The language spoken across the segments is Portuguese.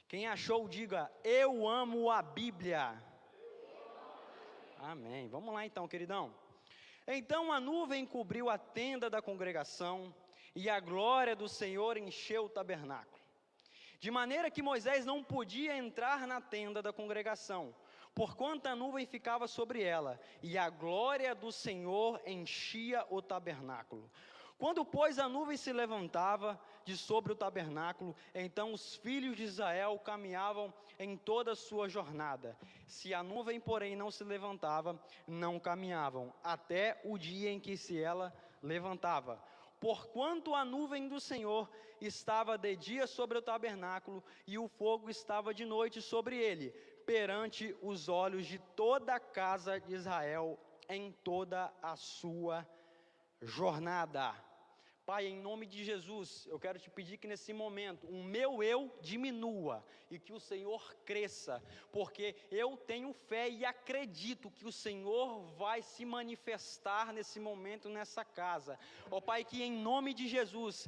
Quem achou, diga: eu amo a Bíblia. Amém. Vamos lá então, queridão. Então a nuvem cobriu a tenda da congregação, e a glória do Senhor encheu o tabernáculo. De maneira que Moisés não podia entrar na tenda da congregação, porquanto a nuvem ficava sobre ela, e a glória do Senhor enchia o tabernáculo. Quando, pois, a nuvem se levantava de sobre o tabernáculo, então os filhos de Israel caminhavam em toda a sua jornada. Se a nuvem, porém, não se levantava, não caminhavam, até o dia em que se ela levantava. Porquanto a nuvem do Senhor estava de dia sobre o tabernáculo, e o fogo estava de noite sobre ele, perante os olhos de toda a casa de Israel, em toda a sua jornada. Pai, em nome de Jesus, eu quero te pedir que nesse momento o meu eu diminua e que o Senhor cresça, porque eu tenho fé e acredito que o Senhor vai se manifestar nesse momento nessa casa. Ó Pai, que em nome de Jesus,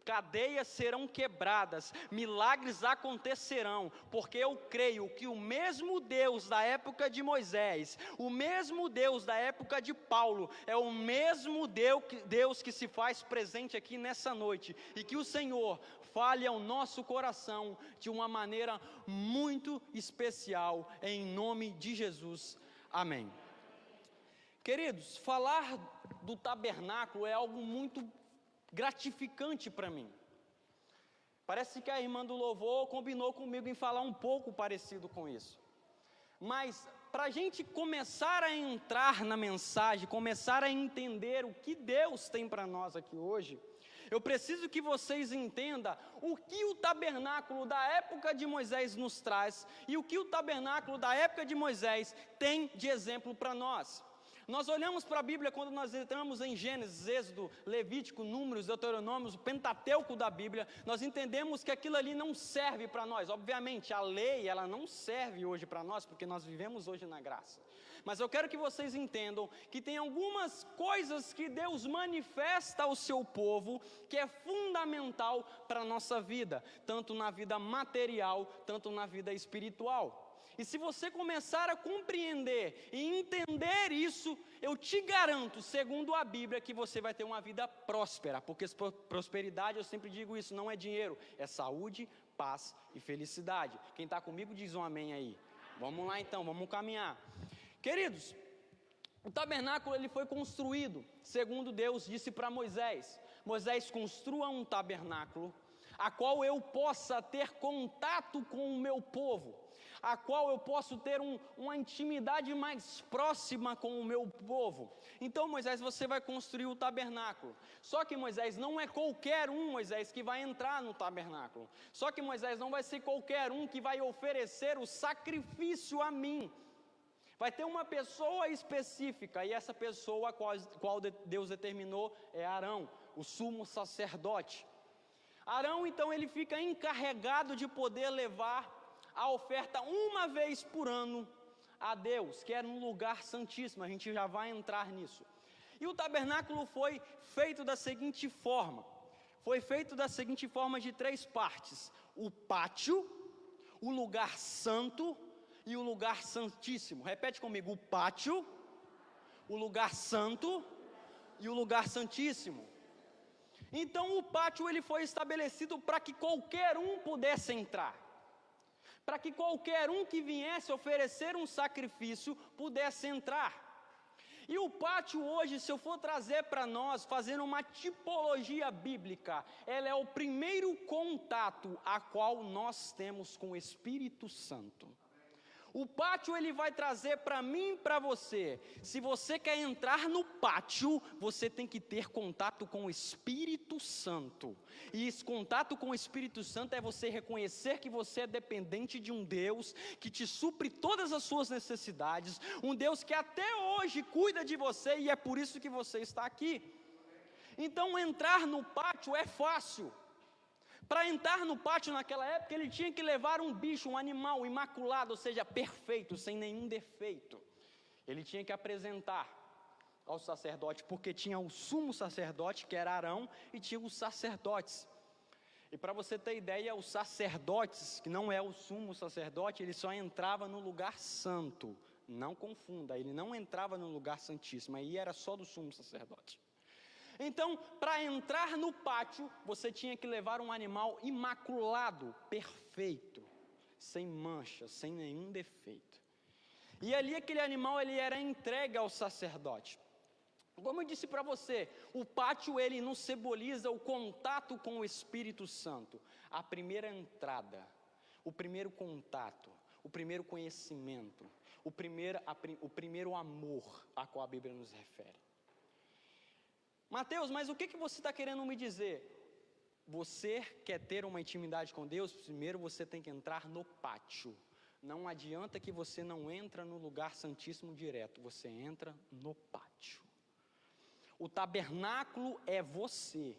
cadeias serão quebradas, milagres acontecerão, porque eu creio que o mesmo Deus da época de Moisés, o mesmo Deus da época de Paulo, é o mesmo Deus que se faz presente aqui nessa noite, e que o Senhor fale ao nosso coração de uma maneira muito especial, em nome de Jesus, amém. Queridos, falar do tabernáculo é algo muito gratificante para mim. Parece que a irmã do louvor combinou comigo em falar um pouco parecido com isso. Mas para a gente começar a entrar na mensagem, começar a entender o que Deus tem para nós aqui hoje, eu preciso que vocês entendam o que o tabernáculo da época de Moisés nos traz e o que o tabernáculo da época de Moisés tem de exemplo para nós. Nós olhamos para a Bíblia quando nós entramos em Gênesis, Êxodo, Levítico, Números, Deuteronômio, o Pentateuco da Bíblia, nós entendemos que aquilo ali não serve para nós. Obviamente, a lei, ela não serve hoje para nós, porque nós vivemos hoje na graça. Mas eu quero que vocês entendam que tem algumas coisas que Deus manifesta ao seu povo, que é fundamental para a nossa vida, tanto na vida material, tanto na vida espiritual. E se você começar a compreender e entender isso, eu te garanto, segundo a Bíblia, que você vai ter uma vida próspera, porque prosperidade, eu sempre digo isso, não é dinheiro, é saúde, paz e felicidade. Quem está comigo diz um amém aí. Vamos lá então, vamos caminhar. Queridos, o tabernáculo ele foi construído, segundo Deus disse para Moisés: Moisés, construa um tabernáculo, a qual eu possa ter contato com o meu povo, a qual eu posso ter uma intimidade mais próxima com o meu povo. Então Moisés, você vai construir o tabernáculo. Só que Moisés, não é qualquer um, Moisés, que vai entrar no tabernáculo. Só que Moisés, não vai ser qualquer um que vai oferecer o sacrifício a mim. Vai ter uma pessoa específica, e essa pessoa a qual Deus determinou é Arão, o sumo sacerdote. Arão, então, ele fica encarregado de poder levar a oferta uma vez por ano a Deus, que era um lugar santíssimo, a gente já vai entrar nisso. E o tabernáculo foi feito da seguinte forma, de 3 partes: o pátio, o lugar santo e o lugar santíssimo. Repete comigo: o pátio, o lugar santo e o lugar santíssimo. Então o pátio ele foi estabelecido para que qualquer um pudesse entrar, para que qualquer um que viesse oferecer um sacrifício pudesse entrar. E o pátio hoje, se eu for trazer para nós, fazendo uma tipologia bíblica, ela é o primeiro contato a qual nós temos com o Espírito Santo. O pátio ele vai trazer para mim e para você. Se você quer entrar no pátio, você tem que ter contato com o Espírito Santo. E esse contato com o Espírito Santo é você reconhecer que você é dependente de um Deus que te supre todas as suas necessidades, um Deus que até hoje cuida de você, e é por isso que você está aqui. Então entrar no pátio é fácil. Para entrar no pátio naquela época, ele tinha que levar um bicho, um animal imaculado, ou seja, perfeito, sem nenhum defeito. Ele tinha que apresentar ao sacerdote, porque tinha o sumo sacerdote, que era Arão, e tinha os sacerdotes. E para você ter ideia, os sacerdotes, que não é o sumo sacerdote, ele só entrava no lugar santo. Não confunda, ele não entrava no lugar santíssimo, aí era só do sumo sacerdote. Então, para entrar no pátio, você tinha que levar um animal imaculado, perfeito, sem mancha, sem nenhum defeito. E ali aquele animal ele era entregue ao sacerdote. Como eu disse para você, o pátio ele nos simboliza o contato com o Espírito Santo. A primeira entrada, o primeiro contato, o primeiro conhecimento, o primeiro amor a qual a Bíblia nos refere. Mateus, mas o que você está querendo me dizer? Você quer ter uma intimidade com Deus? Primeiro você tem que entrar no pátio. Não adianta que você não entra no lugar santíssimo direto, você entra no pátio. O tabernáculo é você.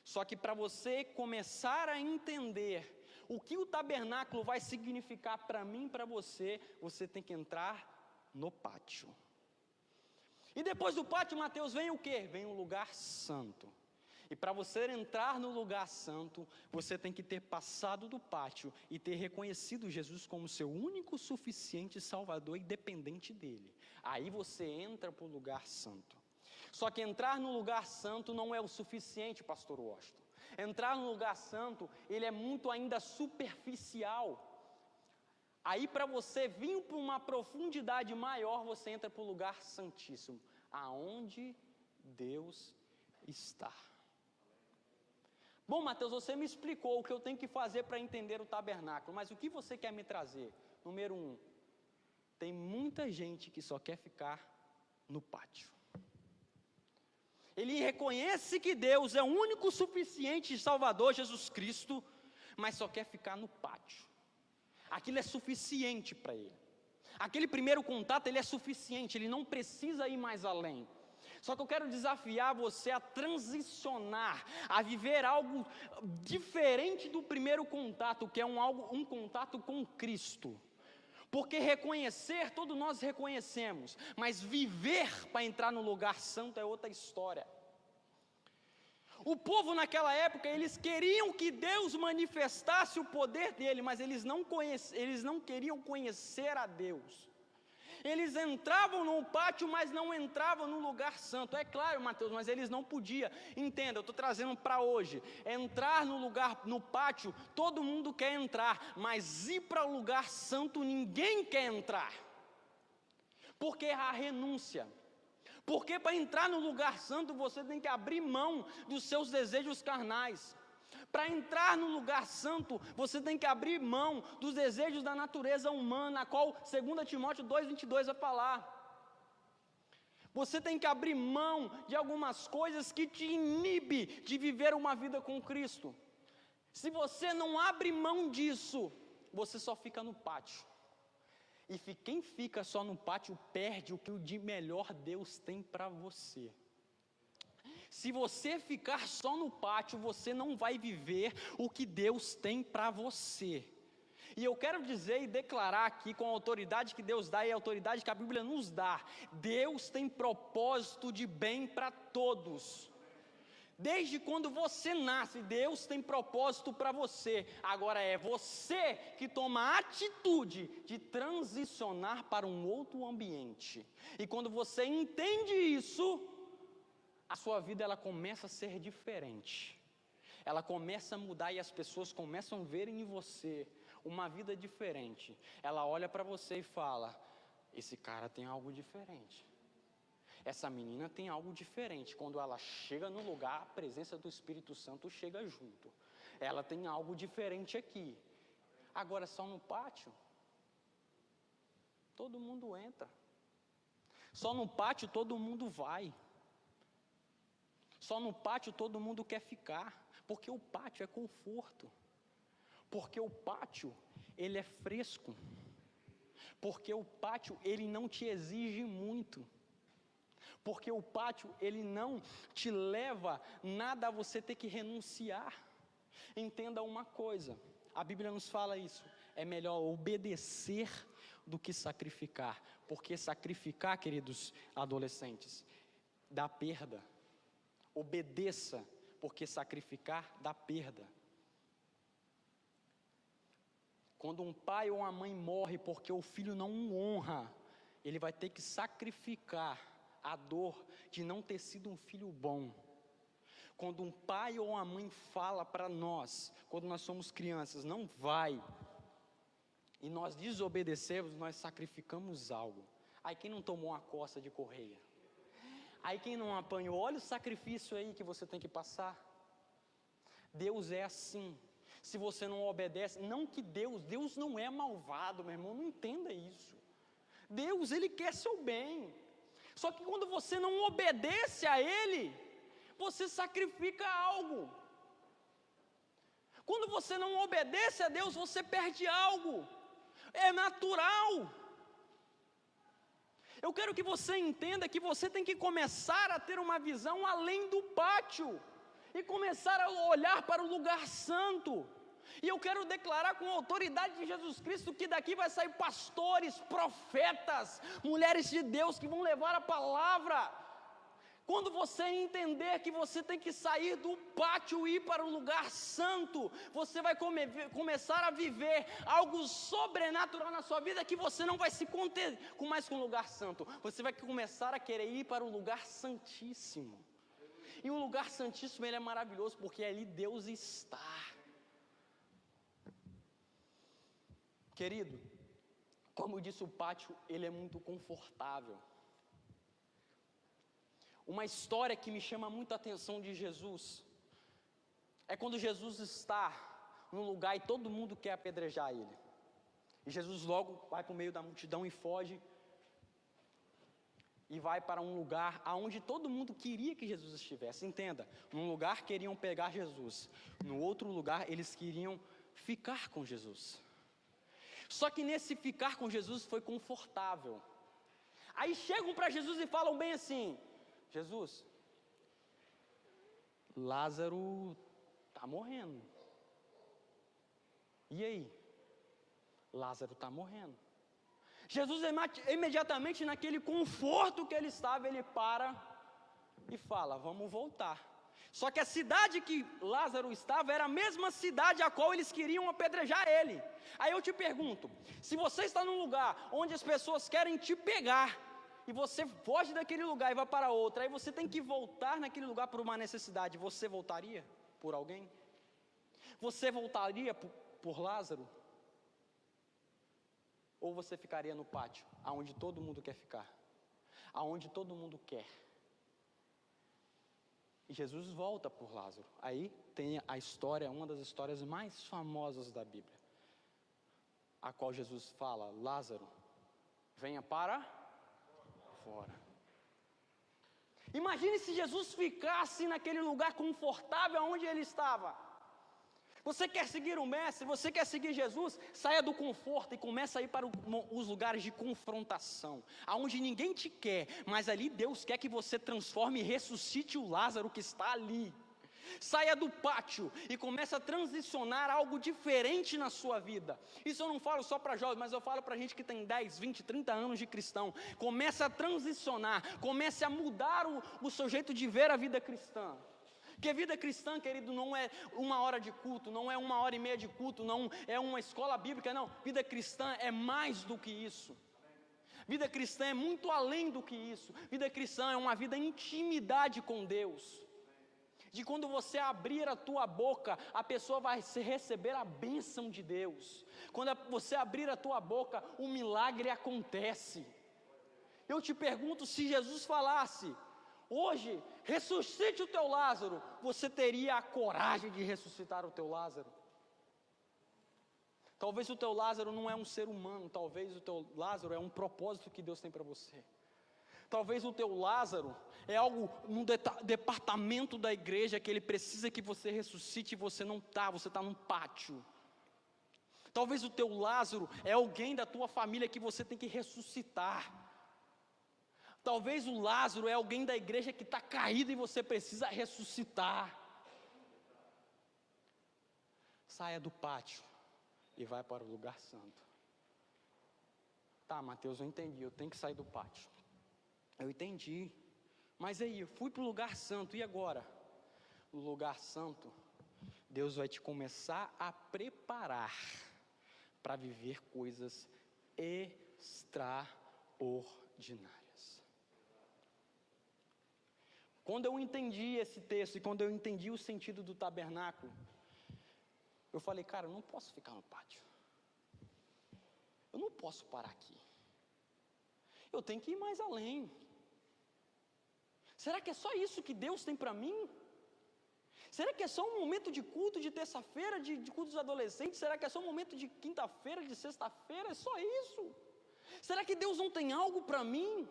Só que para você começar a entender o que o tabernáculo vai significar para mim e para você, você tem que entrar no pátio. E depois do pátio, Mateus, vem o quê? Vem o lugar santo. E para você entrar no lugar santo, você tem que ter passado do pátio e ter reconhecido Jesus como seu único, suficiente Salvador e dependente dele. Aí você entra para o lugar santo. Só que entrar no lugar santo não é o suficiente, pastor Washington. Entrar no lugar santo, ele é muito ainda superficial. Aí para você vir para uma profundidade maior, você entra para o lugar santíssimo, aonde Deus está. Bom, Mateus, você me explicou o que eu tenho que fazer para entender o tabernáculo, mas o que você quer me trazer? Número 1, tem muita gente que só quer ficar no pátio. Ele reconhece que Deus é o único suficiente Salvador, Jesus Cristo, mas só quer ficar no pátio. Aquilo é suficiente para ele. Aquele primeiro contato, ele é suficiente, ele não precisa ir mais além. Só que eu quero desafiar você a transicionar, a viver algo diferente do primeiro contato, que é um contato com Cristo. Porque reconhecer, todos nós reconhecemos, mas viver para entrar no lugar santo é outra história. O povo naquela época, eles queriam que Deus manifestasse o poder dele, mas eles não queriam conhecer a Deus. Eles entravam no pátio, mas não entravam no lugar santo. É claro, Mateus, mas eles não podiam. Entenda, eu estou trazendo para hoje. Entrar no pátio, todo mundo quer entrar, mas ir para o lugar santo, ninguém quer entrar. Porque há renúncia. Porque para entrar no lugar santo, você tem que abrir mão dos seus desejos carnais. Para entrar no lugar santo, você tem que abrir mão dos desejos da natureza humana, a qual 2 Timóteo 2,22 vai falar. Você tem que abrir mão de algumas coisas que te inibe de viver uma vida com Cristo. Se você não abre mão disso, você só fica no pátio. E quem fica só no pátio perde o que de melhor Deus tem para você. Se você ficar só no pátio, você não vai viver o que Deus tem para você. E eu quero dizer e declarar aqui com a autoridade que Deus dá e a autoridade que a Bíblia nos dá. Deus tem propósito de bem para todos. Desde quando você nasce, Deus tem propósito para você. Agora é você que toma a atitude de transicionar para um outro ambiente. E quando você entende isso, a sua vida ela começa a ser diferente. Ela começa a mudar e as pessoas começam a ver em você uma vida diferente. Ela olha para você e fala: esse cara tem algo diferente. Essa menina tem algo diferente. Quando ela chega no lugar, a presença do Espírito Santo chega junto. Ela tem algo diferente aqui. Agora, só no pátio, todo mundo entra. Só no pátio, todo mundo vai. Só no pátio, todo mundo quer ficar. Porque o pátio é conforto. Porque o pátio, ele é fresco. Porque o pátio, ele não te exige muito. Porque o pátio, ele não te leva nada a você ter que renunciar. Entenda uma coisa, a Bíblia nos fala isso, é melhor obedecer do que sacrificar. Porque sacrificar, queridos adolescentes, dá perda. Obedeça, porque sacrificar dá perda. Quando um pai ou uma mãe morre porque o filho não o honra, ele vai ter que sacrificar a dor de não ter sido um filho bom. Quando um pai ou uma mãe fala para nós, quando nós somos crianças, não vai, e nós desobedecemos, nós sacrificamos algo. Aí quem não tomou uma coça de correia? Aí quem não apanhou? Olha o sacrifício aí que você tem que passar. Deus é assim. Se você não obedece, não que Deus não é malvado, meu irmão, não entenda isso. Deus, Ele quer seu bem. Só que quando você não obedece a Ele, você sacrifica algo. Quando você não obedece a Deus, você perde algo. É natural. Eu quero que você entenda que você tem que começar a ter uma visão além do pátio. E começar a olhar para o lugar santo. E eu quero declarar com a autoridade de Jesus Cristo que daqui vai sair pastores, profetas, mulheres de Deus que vão levar a palavra. Quando você entender que você tem que sair do pátio e ir para o lugar santo, você vai começar a viver algo sobrenatural na sua vida, que você não vai se conter mais com o lugar santo. Você vai começar a querer ir para o lugar santíssimo. E o lugar santíssimo, ele é maravilhoso, porque ali Deus está. Querido, como eu disse, o pátio, ele é muito confortável. Uma história que me chama muito a atenção de Jesus, é quando Jesus está num lugar e todo mundo quer apedrejar ele. E Jesus logo vai para o meio da multidão e foge, e vai para um lugar aonde todo mundo queria que Jesus estivesse. Entenda, num lugar queriam pegar Jesus, no outro lugar eles queriam ficar com Jesus. Só que nesse ficar com Jesus foi confortável. Aí chegam para Jesus e falam bem assim: Jesus, Lázaro está morrendo. E aí? Lázaro está morrendo. Jesus imediatamente, naquele conforto que ele estava, ele para e fala: vamos voltar. Só que a cidade que Lázaro estava era a mesma cidade a qual eles queriam apedrejar ele. Aí eu te pergunto, se você está num lugar onde as pessoas querem te pegar, e você foge daquele lugar e vai para outro, aí você tem que voltar naquele lugar por uma necessidade, você voltaria por alguém? Você voltaria por Lázaro? Ou você ficaria no pátio, aonde todo mundo quer ficar, aonde todo mundo quer? E Jesus volta por Lázaro. Aí tem a história, uma das histórias mais famosas da Bíblia, a qual Jesus fala: Lázaro, venha para fora. Imagine se Jesus ficasse naquele lugar confortável onde ele estava. Você quer seguir o mestre, você quer seguir Jesus, saia do conforto e comece a ir para os lugares de confrontação, aonde ninguém te quer, mas ali Deus quer que você transforme e ressuscite o Lázaro que está ali. Saia do pátio e comece a transicionar algo diferente na sua vida. Isso eu não falo só para jovens, mas eu falo para gente que tem 10, 20, 30 anos de cristão. Comece a transicionar, comece a mudar o seu jeito de ver a vida cristã. Porque vida cristã, querido, não é 1 hora de culto, não é 1h30 de culto, não é uma escola bíblica, não. Vida cristã é mais do que isso. Vida cristã é muito além do que isso. Vida cristã é uma vida em intimidade com Deus. De quando você abrir a tua boca, a pessoa vai receber a bênção de Deus. Quando você abrir a tua boca, o milagre acontece. Eu te pergunto, se Jesus falasse: hoje, ressuscite o teu Lázaro, você teria a coragem de ressuscitar o teu Lázaro? Talvez o teu Lázaro não é um ser humano, talvez o teu Lázaro é um propósito que Deus tem para você. Talvez o teu Lázaro é algo num departamento da igreja que ele precisa que você ressuscite e você não está, você está num pátio. Talvez o teu Lázaro é alguém da tua família que você tem que ressuscitar. Talvez o Lázaro é alguém da igreja que está caído e você precisa ressuscitar. Saia do pátio e vai para o lugar santo. Tá, Mateus, eu entendi, eu tenho que sair do pátio. Eu entendi. Mas aí, eu fui para o lugar santo, e agora? no lugar santo, Deus vai te começar a preparar para viver coisas extraordinárias. Quando eu entendi esse texto e quando eu entendi o sentido do tabernáculo, eu falei, cara, eu não posso ficar no pátio. Eu não posso parar aqui. Eu tenho que ir mais além. Será que é só isso que Deus tem para mim? Será que é só um momento de culto de terça-feira, de culto dos adolescentes? Será que é só um momento de quinta-feira, de sexta-feira? É só isso? Será que Deus não tem algo para mim?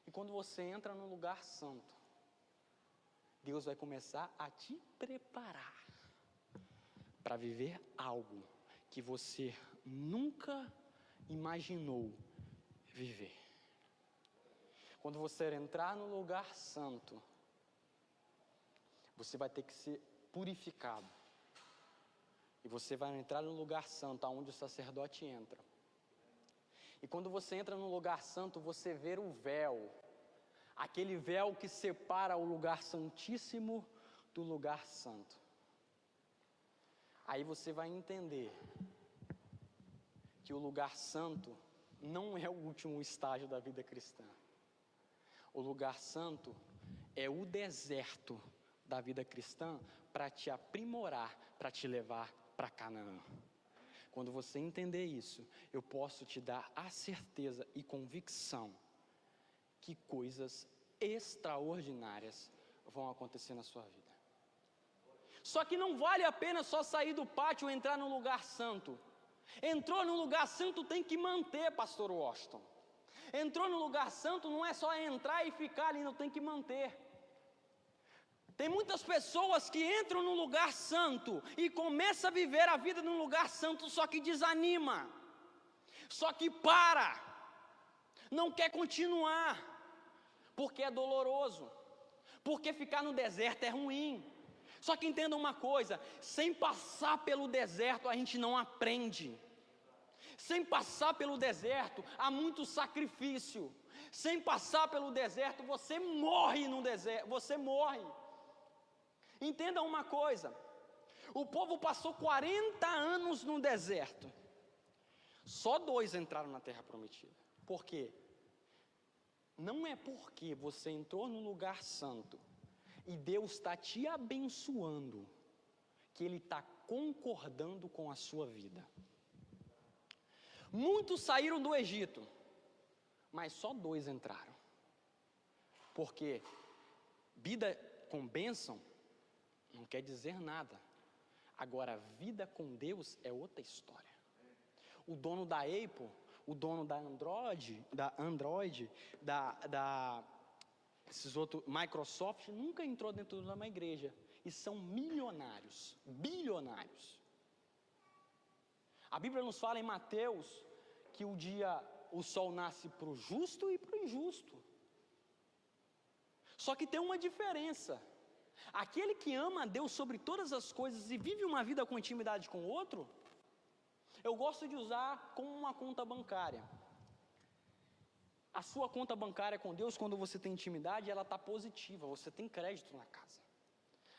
E quando você entra no lugar santo, Deus vai começar a te preparar para viver algo que você nunca imaginou viver. Quando você entrar no lugar santo, você vai ter que ser purificado. E você vai entrar no lugar santo, aonde o sacerdote entra. E quando você entra no lugar santo, você vê o véu. Aquele véu que separa o lugar santíssimo do lugar santo. Aí você vai entender que o lugar santo não é o último estágio da vida cristã. O lugar santo é o deserto da vida cristã para te aprimorar, para te levar para Canaã. Quando você entender isso, eu posso te dar a certeza e convicção que coisas extraordinárias vão acontecer na sua vida. Só que não vale a pena só sair do pátio e entrar no lugar santo. Entrou no lugar santo, tem que manter, pastor Washington. Entrou no lugar santo, não é só entrar e ficar ali, não, tem que manter. Tem muitas pessoas que entram no lugar santo e começam a viver a vida num lugar santo, só que desanima, só que para, não quer continuar, porque é doloroso, porque ficar no deserto é ruim. Só que entenda uma coisa, sem passar pelo deserto a gente não aprende. Sem passar pelo deserto há muito sacrifício. Sem passar pelo deserto você morre no deserto, você morre. Entenda uma coisa, o povo passou 40 anos no deserto, só 2 entraram na terra prometida. Por quê? Não é porque você entrou no lugar santo e Deus está te abençoando que Ele está concordando com a sua vida. Muitos saíram do Egito, mas só 2 entraram. Porque vida com bênção não quer dizer nada. Agora, vida com Deus é outra história. O dono da Apple, o dono da Android, esses outros, Microsoft, nunca entrou dentro de uma igreja. E são milionários, bilionários. A Bíblia nos fala em Mateus que o sol nasce para o justo e para o injusto. Só que tem uma diferença. Aquele que ama a Deus sobre todas as coisas e vive uma vida com intimidade com o outro, eu gosto de usar como uma conta bancária. A sua conta bancária com Deus, quando você tem intimidade, ela está positiva, você tem crédito na casa.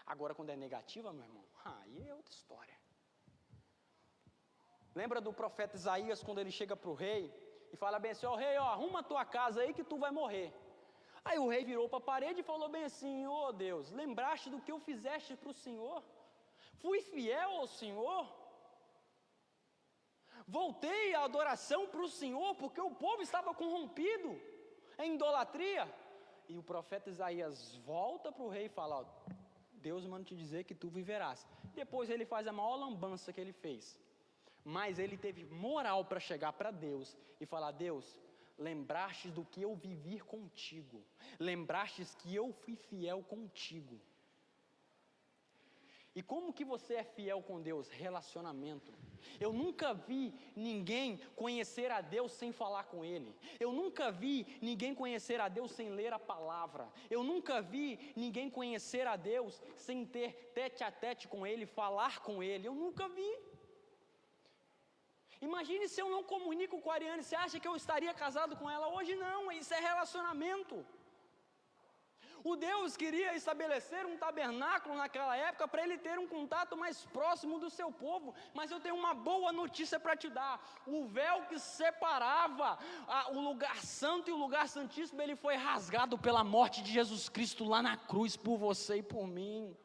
Agora, quando é negativa, meu irmão, aí é outra história. Lembra do profeta Isaías, quando ele chega para o rei e fala bem assim, rei, arruma a tua casa aí que tu vai morrer. Aí o rei virou para a parede e falou bem assim, Deus, lembraste do que eu fizeste para o Senhor? Fui fiel ao Senhor? Voltei a adoração para o Senhor, porque o povo estava corrompido em idolatria. E o profeta Isaías volta para o rei e fala, Deus manda te dizer que tu viverás. Depois ele faz a maior lambança que ele fez. Mas ele teve moral para chegar para Deus e falar, Deus, lembrastes do que eu vivi contigo, lembrastes que eu fui fiel contigo. E como que você é fiel com Deus? Relacionamento. Eu nunca vi ninguém conhecer a Deus sem falar com Ele. Eu nunca vi ninguém conhecer a Deus sem ler a palavra. Eu nunca vi ninguém conhecer a Deus sem ter tete a tete com Ele, falar com Ele. Eu nunca vi. Imagine se eu não comunico com a Ariane, você acha que eu estaria casado com ela? Hoje não, isso é relacionamento. O Deus queria estabelecer um tabernáculo naquela época para ele ter um contato mais próximo do seu povo. Mas eu tenho uma boa notícia para te dar: o véu que separava o lugar santo e o lugar santíssimo, ele foi rasgado pela morte de Jesus Cristo lá na cruz por você e por mim.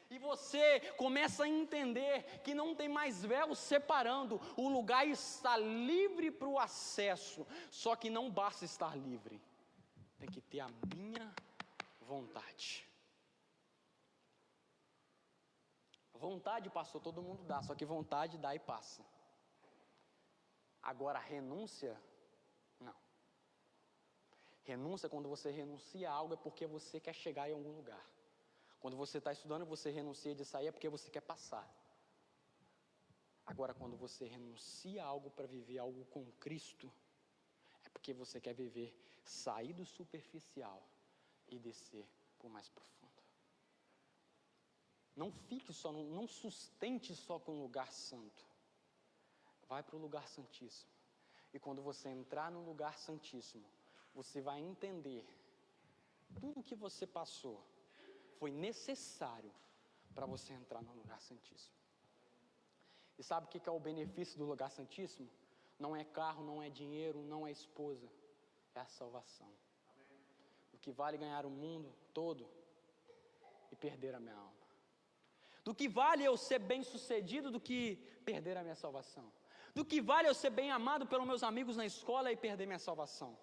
E você começa a entender que não tem mais véu separando, o lugar está livre para o acesso. Só que não basta estar livre, tem que ter a minha vontade. Vontade, pastor, todo mundo dá, só que vontade dá e passa. Agora, renúncia, não. Renúncia, quando você renuncia a algo, é porque você quer chegar em algum lugar. Quando você está estudando e você renuncia de sair, é porque você quer passar. Agora, quando você renuncia a algo para viver algo com Cristo, é porque você quer viver, sair do superficial e descer para o mais profundo. Não fique só, não sustente só com o lugar santo. Vai para o lugar santíssimo. E quando você entrar no lugar santíssimo, você vai entender tudo o que você passou foi necessário para você entrar no lugar santíssimo. E sabe o que é o benefício do lugar santíssimo? Não é carro, não é dinheiro, não é esposa, é a salvação. Do que vale ganhar o mundo todo e perder a minha alma. Do que vale eu ser bem sucedido do que perder a minha salvação. Do que vale eu ser bem amado pelos meus amigos na escola e perder minha salvação.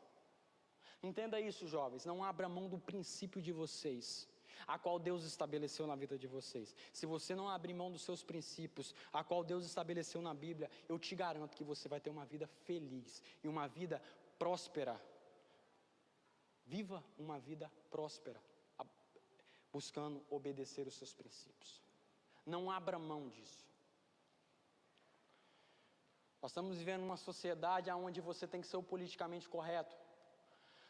Entenda isso, jovens, não abra mão do princípio de vocês, a qual Deus estabeleceu na vida de vocês. Se você não abrir mão dos seus princípios, a qual Deus estabeleceu na Bíblia, eu te garanto que você vai ter uma vida feliz e uma vida próspera. Viva uma vida próspera, buscando obedecer os seus princípios. Não abra mão disso. Nós estamos vivendo uma sociedade onde você tem que ser o politicamente correto,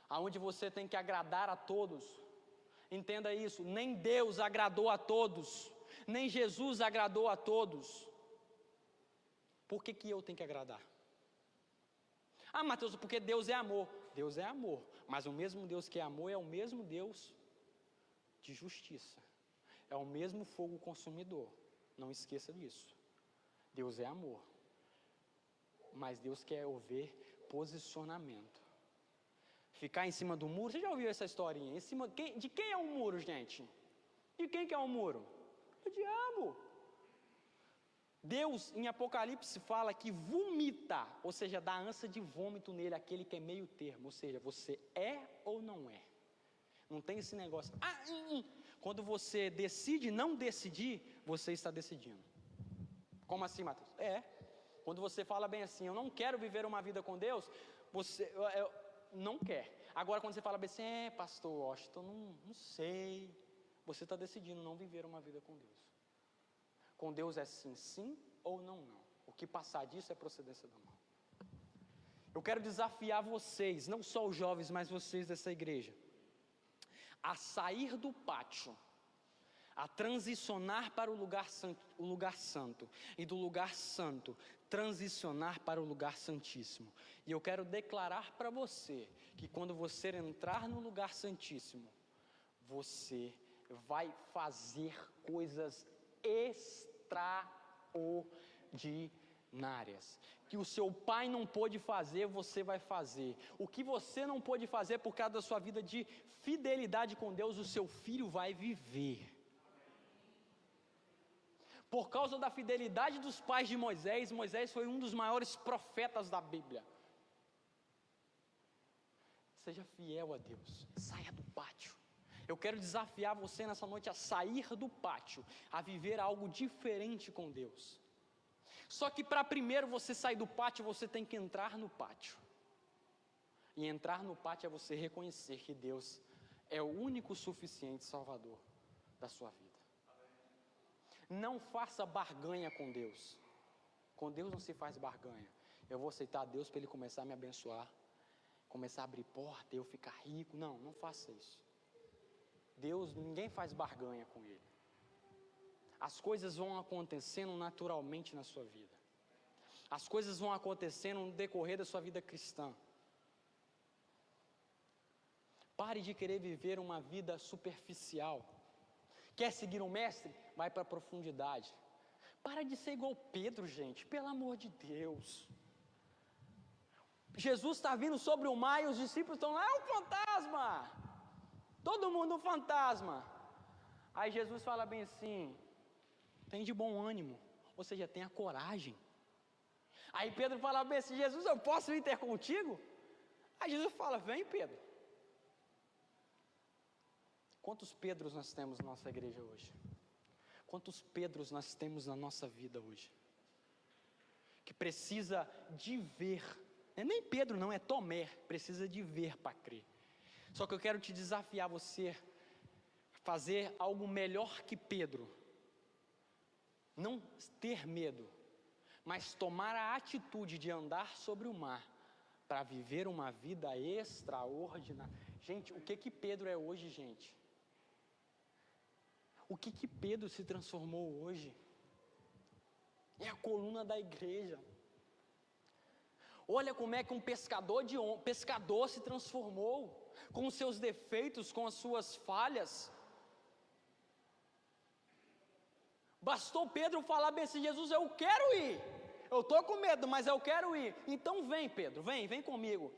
onde você tem que agradar a todos. Entenda isso, nem Deus agradou a todos, nem Jesus agradou a todos. Por que eu tenho que agradar? Ah, Mateus, porque Deus é amor. Deus é amor, mas o mesmo Deus que é amor é o mesmo Deus de justiça. É o mesmo fogo consumidor, não esqueça disso. Deus é amor, mas Deus quer ver posicionamento. Ficar em cima do muro, você já ouviu essa historinha? De quem é o muro, gente? De quem que é o muro? Do diabo. Deus, em Apocalipse, fala que vomita, ou seja, dá ânsia de vômito nele, aquele que é meio termo, ou seja, você é ou não é. Não tem esse negócio. Quando você decide não decidir, você está decidindo. Como assim, Mateus? Quando você fala bem assim, eu não quero viver uma vida com Deus, você não quer. Agora, quando você fala bem assim, pastor Washington, não sei, você está decidindo não viver uma vida com Deus. Com Deus é sim ou não. O que passar disso é procedência do mal. Eu quero desafiar vocês, não só os jovens, mas vocês dessa igreja, a sair do pátio, a transicionar para o lugar santo, e do lugar santo, transicionar para o lugar santíssimo. E eu quero declarar para você, que quando você entrar no lugar santíssimo, você vai fazer coisas extraordinárias. Que o seu pai não pôde fazer, você vai fazer. O que você não pôde fazer por causa da sua vida de fidelidade com Deus, o seu filho vai viver. Por causa da fidelidade dos pais de Moisés, Moisés foi um dos maiores profetas da Bíblia. Seja fiel a Deus, saia do pátio. Eu quero desafiar você nessa noite a sair do pátio, a viver algo diferente com Deus. Só que para primeiro você sair do pátio, você tem que entrar no pátio. E entrar no pátio é você reconhecer que Deus é o único suficiente Salvador da sua vida. Não faça barganha com Deus. Com Deus não se faz barganha. Eu vou aceitar Deus para Ele começar a me abençoar, começar a abrir porta, eu ficar rico. Não faça isso. Deus, ninguém faz barganha com Ele. As coisas vão acontecendo naturalmente na sua vida. As coisas vão acontecendo no decorrer da sua vida cristã. Pare de querer viver uma vida superficial. Quer seguir um mestre? Vai para a profundidade. Para de ser igual Pedro, gente, pelo amor de Deus. Jesus está vindo sobre o mar e os discípulos estão lá, é um fantasma. Todo mundo um fantasma. Aí Jesus fala bem assim, tem de bom ânimo, ou seja, tenha coragem. Aí Pedro fala bem assim, Jesus, eu posso vir ter contigo? Aí Jesus fala, vem Pedro. Quantos Pedros nós temos na nossa igreja hoje? Quantos Pedros nós temos na nossa vida hoje? Que precisa de ver, não é nem Pedro não, é Tomé, precisa de ver para crer. Só que eu quero te desafiar você, fazer algo melhor que Pedro. Não ter medo, mas tomar a atitude de andar sobre o mar, para viver uma vida extraordinária. Gente, o que Pedro é hoje, gente? O que Pedro se transformou hoje? É a coluna da igreja. Olha como é que um pescador se transformou, com os seus defeitos, com as suas falhas. Bastou Pedro falar bem assim, Jesus, eu quero ir. Eu estou com medo, mas eu quero ir. Então vem Pedro, vem comigo.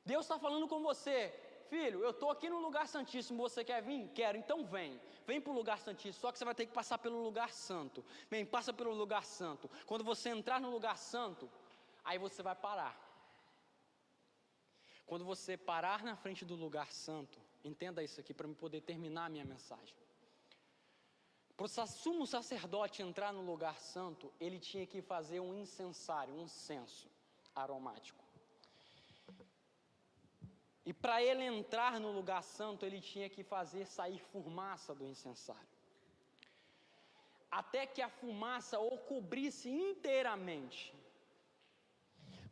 Deus está falando com você. Filho, eu estou aqui no lugar santíssimo, você quer vir? Quero, então vem para o lugar santíssimo, só que você vai ter que passar pelo lugar santo. Vem, passa pelo lugar santo. Quando você entrar no lugar santo, aí você vai parar. Quando você parar na frente do lugar santo, entenda isso aqui para eu poder terminar a minha mensagem. Para o sumo sacerdote entrar no lugar santo, ele tinha que fazer um incensário, um incenso aromático. E para ele entrar no lugar santo, ele tinha que fazer sair fumaça do incensário. Até que a fumaça o cobrisse inteiramente.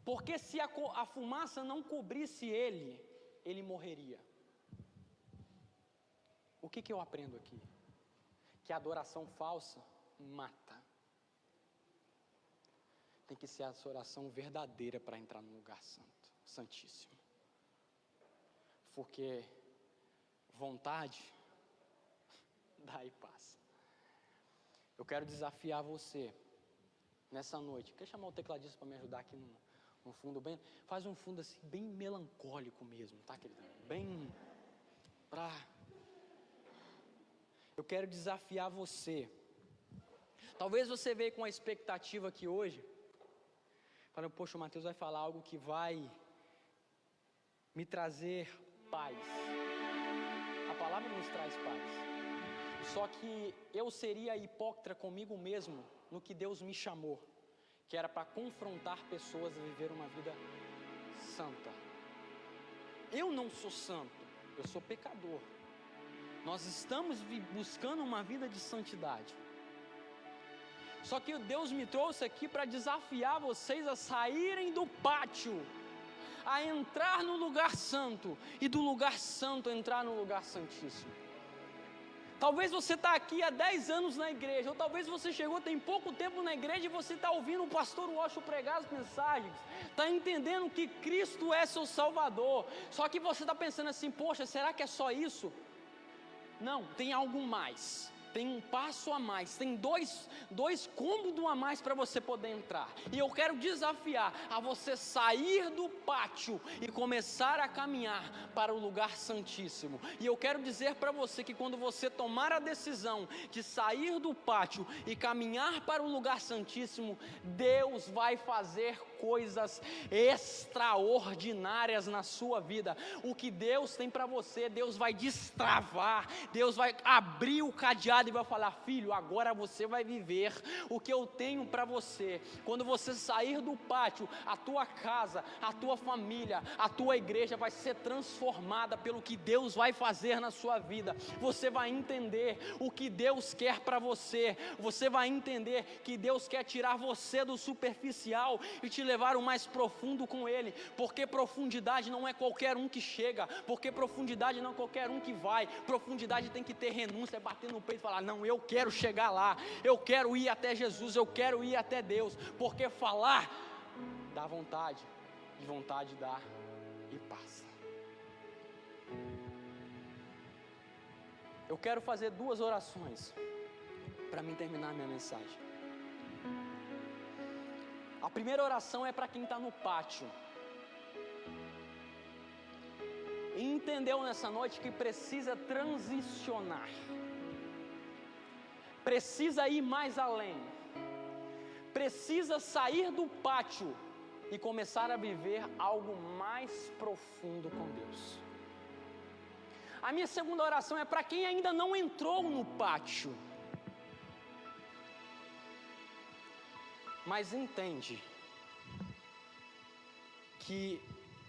Porque se a fumaça não cobrisse ele morreria. O que eu aprendo aqui? Que a adoração falsa mata. Tem que ser a adoração verdadeira para entrar no lugar santo, santíssimo. Porque vontade dá e passa. Eu quero desafiar você nessa noite. Quer chamar o tecladista para me ajudar aqui no fundo bem? Faz um fundo assim bem melancólico mesmo, tá, querido? Bem pra. Eu quero desafiar você. Talvez você veio com a expectativa aqui hoje, falando, poxa, o Mateus vai falar algo que vai me trazer paz. A palavra nos traz paz. Só que eu seria hipócrita comigo mesmo no que Deus me chamou, que era para confrontar pessoas a viver uma vida santa. Eu não sou santo, eu sou pecador. Nós estamos buscando uma vida de santidade. Só que Deus me trouxe aqui para desafiar vocês a saírem do pátio, a entrar no lugar santo, e do lugar santo entrar no lugar santíssimo. Talvez você está aqui há 10 anos na igreja, ou talvez você chegou tem pouco tempo na igreja e você está ouvindo o pastor Washington pregar as mensagens, está entendendo que Cristo é seu Salvador, só que você está pensando assim, poxa, será que é só isso? Não, tem algo mais. Tem um passo a mais, tem dois cômodos a mais para você poder entrar. E eu quero desafiar a você sair do pátio e começar a caminhar para o lugar santíssimo. E eu quero dizer para você que quando você tomar a decisão de sair do pátio e caminhar para o lugar santíssimo, Deus vai fazer coisas extraordinárias na sua vida. O que Deus tem para você, Deus vai destravar, Deus vai abrir o cadeado e vai falar, filho, agora você vai viver o que eu tenho para você. Quando você sair do pátio, a tua casa, a tua família, a tua igreja vai ser transformada pelo que Deus vai fazer na sua vida. Você vai entender o que Deus quer para você. Você vai entender que Deus quer tirar você do superficial e te levar o mais profundo com Ele, porque profundidade não é qualquer um que chega, porque profundidade não é qualquer um que vai. Profundidade tem que ter renúncia, bater no peito e falar, não, eu quero chegar lá, eu quero ir até Jesus, eu quero ir até Deus, porque falar dá vontade, e vontade dá e passa. Eu quero fazer 2 orações para mim terminar minha mensagem. A primeira oração é para quem está no pátio e entendeu nessa noite que precisa transicionar, precisa ir mais além, precisa sair do pátio e começar a viver algo mais profundo com Deus. A minha segunda oração é para quem ainda não entrou no pátio, mas entende que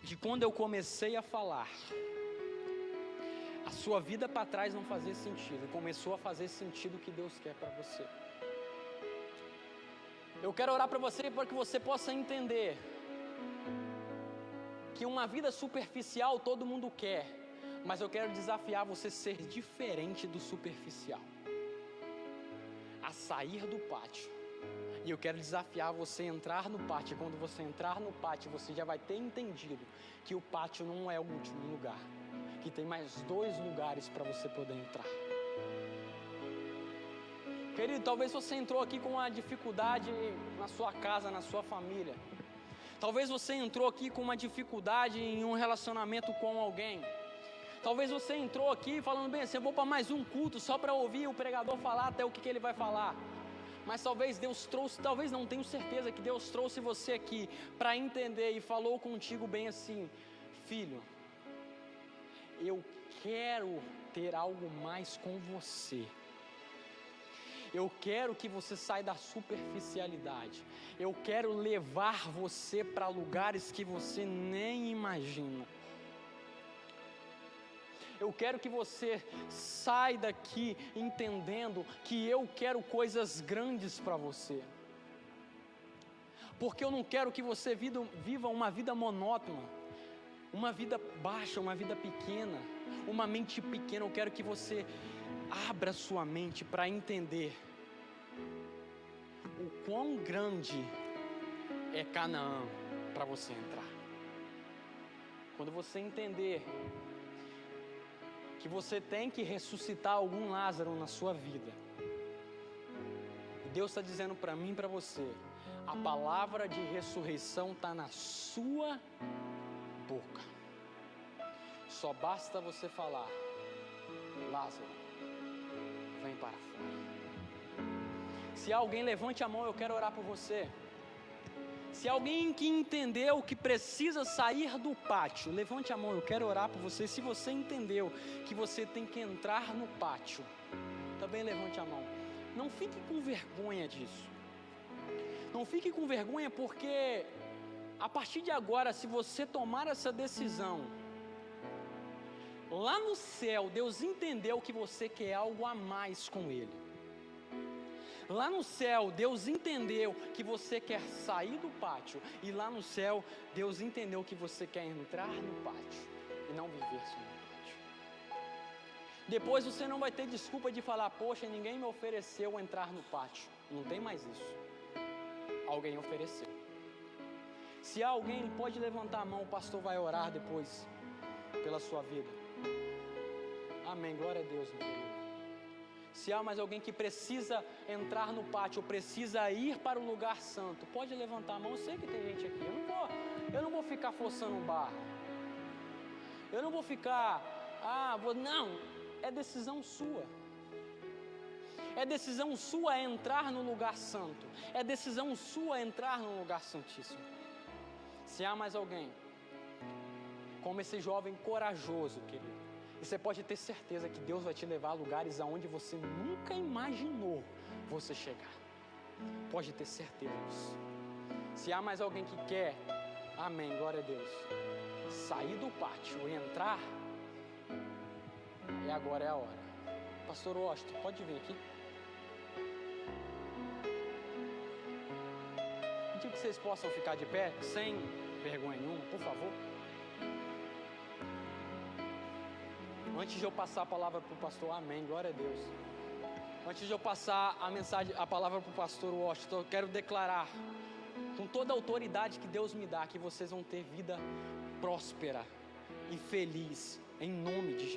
de quando eu comecei a falar, a sua vida para trás não fazia sentido, começou a fazer sentido o que Deus quer para você. Eu quero orar para você para que você possa entender que uma vida superficial todo mundo quer, mas eu quero desafiar você a ser diferente do superficial, a sair do pátio. E eu quero desafiar você a entrar no pátio. Quando você entrar no pátio, você já vai ter entendido que o pátio não é o último lugar, que tem mais 2 lugares para você poder entrar. Querido, talvez você entrou aqui com uma dificuldade na sua casa, na sua família. Talvez você entrou aqui com uma dificuldade em um relacionamento com alguém. Talvez você entrou aqui falando bem assim, eu vou para mais um culto só para ouvir o pregador falar até o que ele vai falar. Mas talvez Deus trouxe, talvez não, tenho certeza que Deus trouxe você aqui para entender e falou contigo bem assim, filho, eu quero ter algo mais com você. Eu quero que você saia da superficialidade. Eu quero levar você para lugares que você nem imagina. Eu quero que você saia daqui entendendo que eu quero coisas grandes para você. Porque eu não quero que você viva uma vida monótona, uma vida baixa, uma vida pequena, uma mente pequena. Eu quero que você abra sua mente para entender o quão grande é Canaã para você entrar. Quando você entender que você tem que ressuscitar algum Lázaro na sua vida, Deus está dizendo para mim e para você, a palavra de ressurreição está na sua boca. Só basta você falar, Lázaro, vem para fora. Se alguém levante a mão, eu quero orar por você. Se alguém que entendeu que precisa sair do pátio, levante a mão, eu quero orar por você. Se você entendeu que você tem que entrar no pátio, também levante a mão. Não fique com vergonha disso. Não fique com vergonha, porque a partir de agora, se você tomar essa decisão, lá no céu, Deus entendeu que você quer algo a mais com Ele. Lá no céu, Deus entendeu que você quer sair do pátio. E lá no céu, Deus entendeu que você quer entrar no pátio e não viver só no pátio. Depois você não vai ter desculpa de falar, poxa, ninguém me ofereceu entrar no pátio. Não tem mais isso. Alguém ofereceu. Se alguém pode levantar a mão, o pastor vai orar depois pela sua vida. Amém, glória a Deus, meu querido. Se há mais alguém que precisa entrar no pátio, ou precisa ir para o lugar santo, pode levantar a mão. Eu sei que tem gente aqui. Eu não vou ficar forçando um barro. Eu não vou ficar, não. É decisão sua. É decisão sua entrar no lugar santo. É decisão sua entrar no lugar santíssimo. Se há mais alguém, como esse jovem corajoso, querido, e você pode ter certeza que Deus vai te levar a lugares aonde você nunca imaginou você chegar. Pode ter certeza disso. Se há mais alguém que quer, amém, glória a Deus, sair do pátio e entrar, e agora é a hora. Pastor Washington, pode vir aqui. Pedir que vocês possam ficar de pé, sem vergonha nenhuma, por favor. Antes de eu passar a palavra para o pastor, amém, glória a Deus. Antes de eu passar a palavra para o pastor Washington, eu quero declarar, com toda a autoridade que Deus me dá, que vocês vão ter vida próspera e feliz em nome de Jesus.